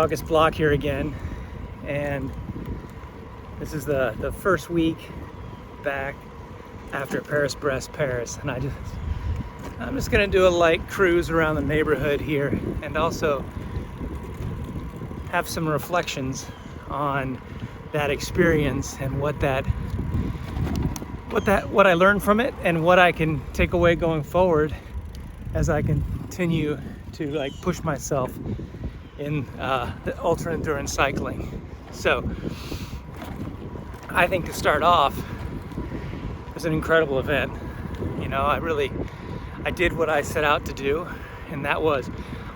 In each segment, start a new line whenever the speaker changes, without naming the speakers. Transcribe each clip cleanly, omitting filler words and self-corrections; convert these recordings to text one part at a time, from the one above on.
August block here again, and this is the first week back after Paris-Brest-Paris, and I'm just gonna do a light cruise around the neighborhood here and also have some reflections on that experience and what I learned from it and what I can take away going forward as I continue to push myself in the ultra endurance cycling. So I think to start off, it was an incredible event. You know, I did what I set out to do, and that was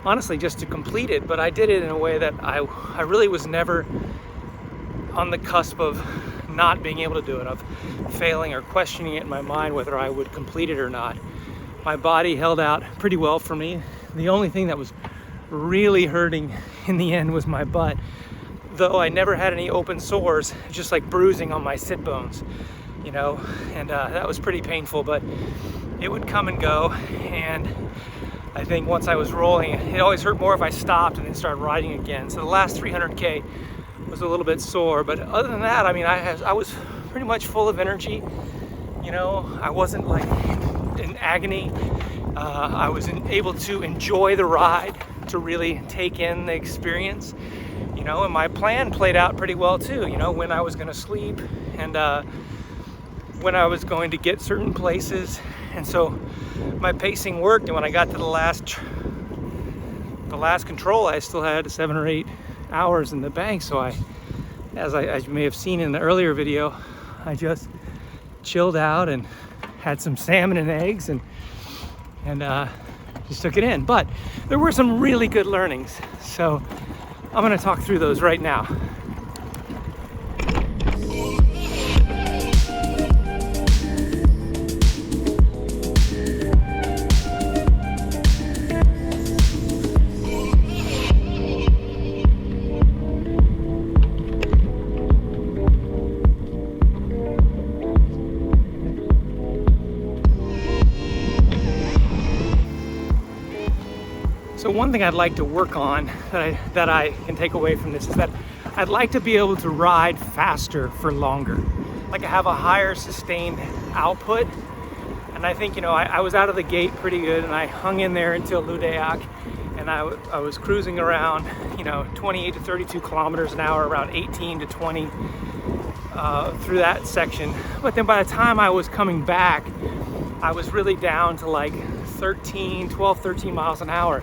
honestly just to complete it, but I did it in a way that I really was never on the cusp of not being able to do it, of failing or questioning it in my mind whether I would complete it or not. My body held out pretty well for me. The only thing that was really hurting in the end was my butt, though I never had any open sores, just like bruising on my sit bones, you know, and that was pretty painful, but it would come and go. And I think once I was rolling, it always hurt more if I stopped and then started riding again. So the last 300K was a little bit sore, but other than that, I mean, I was pretty much full of energy. You know, I wasn't like in agony. I was able to enjoy the ride, to really take in the experience, you know, and my plan played out pretty well too, you know, when I was going to sleep and when I was going to get certain places. And so my pacing worked, and when I got to the last control, I still had 7 or 8 hours in the bank. So as you may have seen in the earlier video, I just chilled out and had some salmon and eggs and just took it in. But there were some really good learnings, so I'm going to talk through those right now. So one thing I'd like to work on that I can take away from this is that I'd like to be able to ride faster for longer. Like I have a higher sustained output. And I think, you know, I was out of the gate pretty good, and I hung in there until Ludeac, and I was cruising around, you know, 28 to 32 kilometers an hour, around 18 to 20 through that section. But then by the time I was coming back, I was really down to like 12, 13 miles an hour.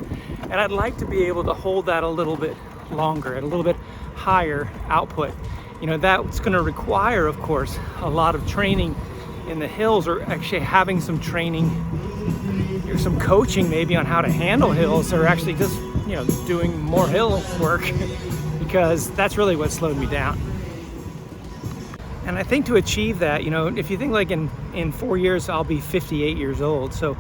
And I'd like to be able to hold that a little bit longer, at a little bit higher output. You know, that's going to require, of course, a lot of training in the hills, or actually having some training or some coaching maybe on how to handle hills, or actually just, you know, doing more hill work because that's really what slowed me down. And I think to achieve that, you know, if you think like in 4 years, I'll be 58 years old. So,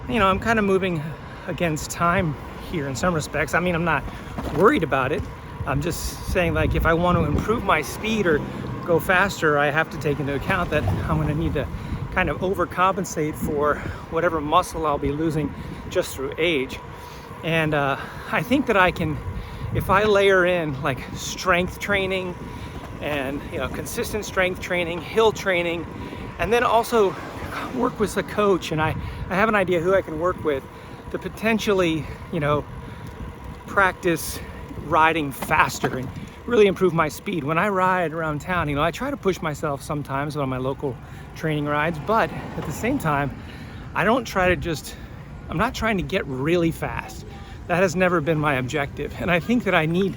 you know, I'm kind of moving against time here in some respects. I mean, I'm not worried about it. I'm just saying, like, if I want to improve my speed or go faster, I have to take into account that I'm going to need to kind of overcompensate for whatever muscle I'll be losing just through age. And I think that I can, if I layer in like strength training and, you know, consistent strength training, hill training, and then also work with a coach, and I have an idea who I can work with to potentially, you know, practice riding faster and really improve my speed. When I ride around town, you know, I try to push myself sometimes on my local training rides, but at the same time, I'm not trying to get really fast. That has never been my objective. And I think that I need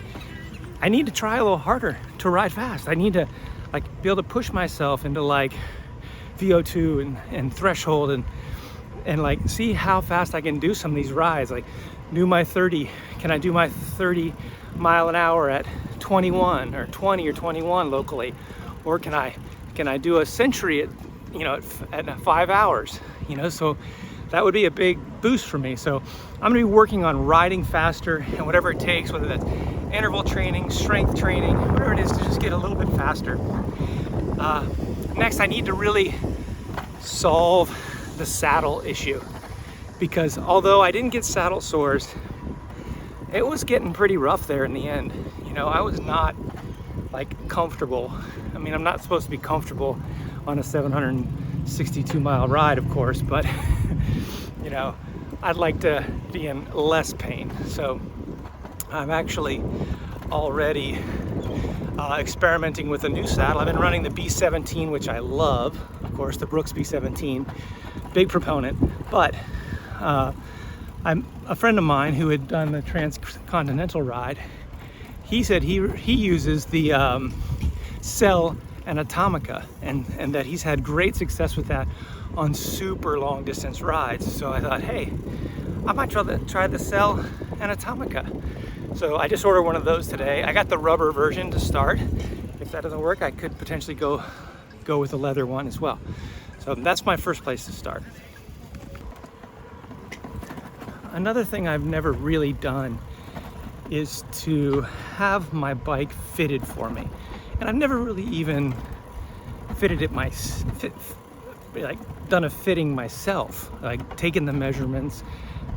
to try a little harder to ride fast. I need to like be able to push myself into like VO2 and threshold and like see how fast I can do some of these rides. Like do my 30, can I do my 30 mile an hour at 21 or 20 or 21 locally? Or can I do a century at, you know, at 5 hours, you know? So that would be a big boost for me. So I'm gonna be working on riding faster, and whatever it takes, whether that's interval training, strength training, whatever it is, to just get a little bit faster. Next, I need to really solve the saddle issue, because although I didn't get saddle sores it was getting pretty rough there in the end. You know, I was not like comfortable. I mean, I'm not supposed to be comfortable on a 762-mile ride, of course, but you know, I'd like to be in less pain. So I'm actually already experimenting with a new saddle. I've been running the B17, which I love, of course, the Brooks B17, big proponent, but I'm a friend of mine who had done the transcontinental ride. He said he uses the Cell and Atomica, and that he's had great success with that on super long distance rides. So I thought, hey, I might try the Cell and Atomica. So I just ordered one of those today. I got the rubber version to start. If that doesn't work, I could potentially go with the leather one as well. So that's my first place to start. Another thing I've never really done is to have my bike fitted for me. And I've never really even fitted it like done a fitting myself, like taking the measurements,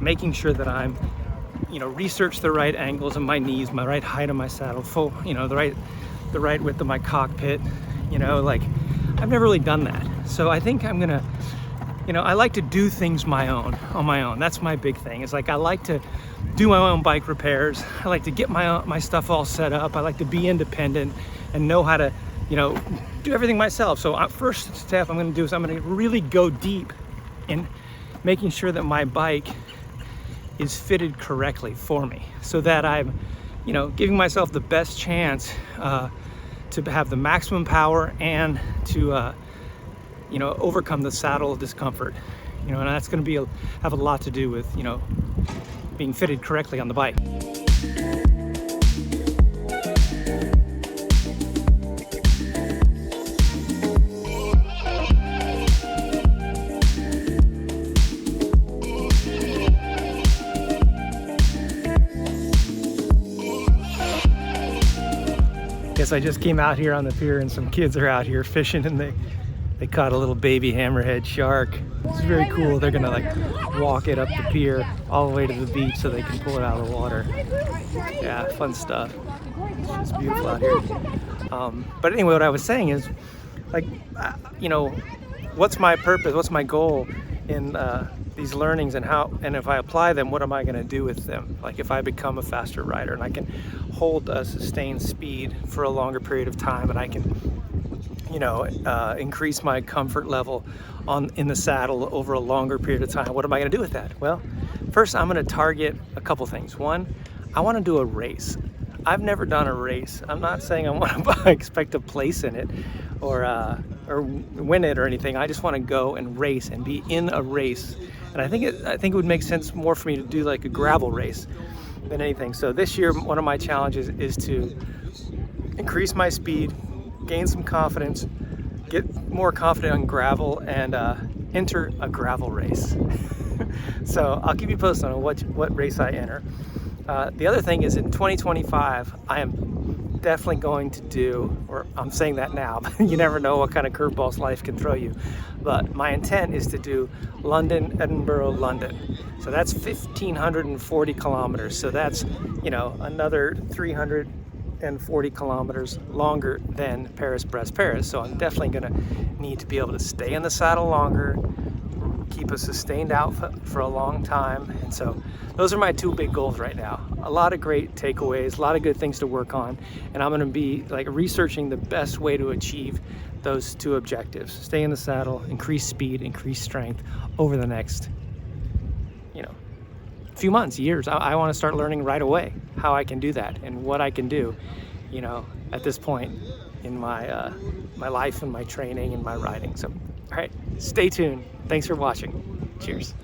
making sure that I'm, you know, research the right angles of my knees, my right height of my saddle, full, you know, the right width of my cockpit, you know, like I've never really done that. So I think I'm gonna, you know, I like to do things on my own. That's my big thing. It's like I like to do my own bike repairs. I like to get my stuff all set up. I like to be independent and know how to, you know, do everything myself. So first step I'm gonna do is I'm gonna really go deep in making sure that my bike is fitted correctly for me, so that I'm, you know, giving myself the best chance to have the maximum power and to, you know, overcome the saddle discomfort. You know, and that's going to have a lot to do with, you know, being fitted correctly on the bike. Guess I just came out here on the pier and some kids are out here fishing, and they caught a little baby hammerhead shark. It's very cool. They're gonna like walk it up the pier all the way to the beach so they can pull it out of the water. Yeah, fun stuff. It's beautiful out here. But anyway, what I was saying is, like, you know, what's my purpose? What's my goal in these learnings, and if I apply them, what am I going to do with them? Like if I become a faster rider and I can hold a sustained speed for a longer period of time, and I can, you know, increase my comfort level in the saddle over a longer period of time, what am I going to do with that? Well, first I'm going to target a couple things. One, I want to do a race. I've never done a race. I'm not saying I want to expect a place in it or win it or anything. I just want to go and race and be in a race. And I think it would make sense more for me to do like a gravel race than anything. So this year, one of my challenges is to increase my speed, gain some confidence, get more confident on gravel, and enter a gravel race. So I'll keep you posted on what race I enter. The other thing is in 2025, I am definitely going to do, or I'm saying that now, but you never know what kind of curveballs life can throw you. But my intent is to do London, Edinburgh, London. So that's 1,540 kilometers. So that's, you know, another 340 kilometers longer than Paris-Brest-Paris. So I'm definitely gonna need to be able to stay in the saddle longer, keep a sustained outfit for a long time. And so those are my two big goals right now. A lot of great takeaways, a lot of good things to work on, and I'm gonna be like researching the best way to achieve those two objectives: stay in the saddle, increase speed, increase strength over the next, you know, few months, years. I want to start learning right away how I can do that and what I can do, you know, at this point in my my life and my training and my riding. So, all right, stay tuned. Thanks for watching. Cheers.